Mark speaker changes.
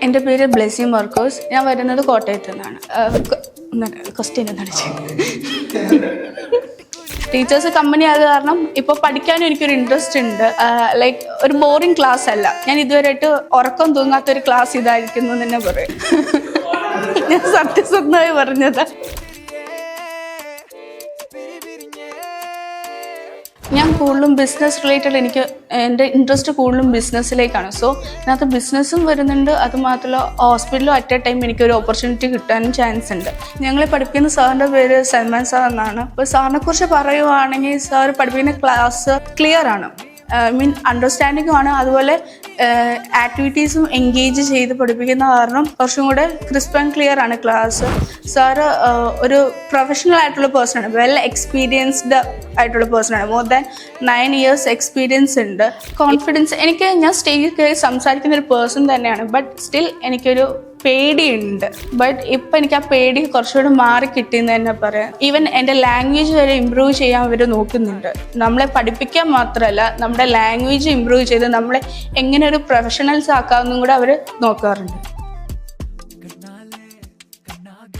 Speaker 1: എൻ്റെ പേര് ബ്ലെസി മാർക്കോസ്. ഞാൻ വരുന്നത് കോട്ടയത്ത് നിന്നാണ്. ക്വസ്റ്റ്യൻ എന്താണ് ടീച്ചേഴ്സ് കമ്പനി ആയത് കാരണം ഇപ്പോൾ പഠിക്കാനും എനിക്കൊരു ഇൻട്രസ്റ്റ് ഉണ്ട്. ലൈക്ക് ഒരു ബോറിംഗ് ക്ലാസ് അല്ല. ഞാൻ ഇതുവരെയായിട്ട് ഉറക്കം തൂങ്ങാത്തൊരു ക്ലാസ് ഇതായിരിക്കുന്നു എന്ന് തന്നെ പറയും. ഞാൻ സത്യസന്ധമായി പറഞ്ഞതാ. ഞാൻ കൂടുതലും ബിസിനസ് റിലേറ്റഡ്, എൻ്റെ ഇൻട്രസ്റ്റ് കൂടുതലും ബിസിനസ്സിലേക്കാണ്. സോ ഇതിനകത്ത് ബിസിനസ്സും വരുന്നുണ്ട്. അതുമാത്രമല്ല ഹോസ്പിറ്റലും അറ്റ് എ ടൈം എനിക്കൊരു ഓപ്പർച്യൂണിറ്റി കിട്ടാനും ചാൻസ് ഉണ്ട്. ഞങ്ങളെ പഠിപ്പിക്കുന്ന സാറിൻ്റെ പേര് സൽമാൻ സാർ എന്നാണ്. അപ്പോൾ സാറിനെ കുറിച്ച് പറയുവാണെങ്കിൽ സാർ പഠിപ്പിക്കുന്ന ക്ലാസ് ക്ലിയർ ആണ്, അണ്ടർസ്റ്റാൻഡിങ്ങും ആണ്. അതുപോലെ ആക്ടിവിറ്റീസും എൻഗേജ് ചെയ്ത് പഠിപ്പിക്കുന്ന കാരണം കുറച്ചും കൂടെ ക്രിസ്പ് ആൻഡ് ക്ലിയർ ആണ് ക്ലാസ്. സാറ് ഒരു പ്രൊഫഷണൽ ആയിട്ടുള്ള പേഴ്സണാണ്, വെൽ എക്സ്പീരിയൻസ്ഡ് ആയിട്ടുള്ള പേഴ്സണാണ്. മോർ ദാൻ 9 years എക്സ്പീരിയൻസ് ഉണ്ട്. കോൺഫിഡൻസ് ഞാൻ സ്റ്റേജിൽ കയറി സംസാരിക്കുന്ന ഒരു പേഴ്സൺ തന്നെയാണ്. ബട്ട് സ്റ്റിൽ എനിക്കൊരു പേടിയുണ്ട്. ബട്ട് ഇപ്പം എനിക്ക് ആ പേടി കുറച്ചുകൂടെ മാറി കിട്ടിയെന്ന് തന്നെ പറയാം. ഈവൻ എൻ്റെ ലാംഗ്വേജ് വരെ ഇമ്പ്രൂവ് ചെയ്യാൻ അവർ നോക്കുന്നുണ്ട്. നമ്മളെ പഠിപ്പിക്കാൻ മാത്രമല്ല, നമ്മുടെ ലാംഗ്വേജ് ഇമ്പ്രൂവ് ചെയ്ത് നമ്മളെ എങ്ങനെ ഒരു പ്രൊഫഷണൽസ് ആക്കാമെന്നും കൂടെ അവർ നോക്കാറുണ്ട്.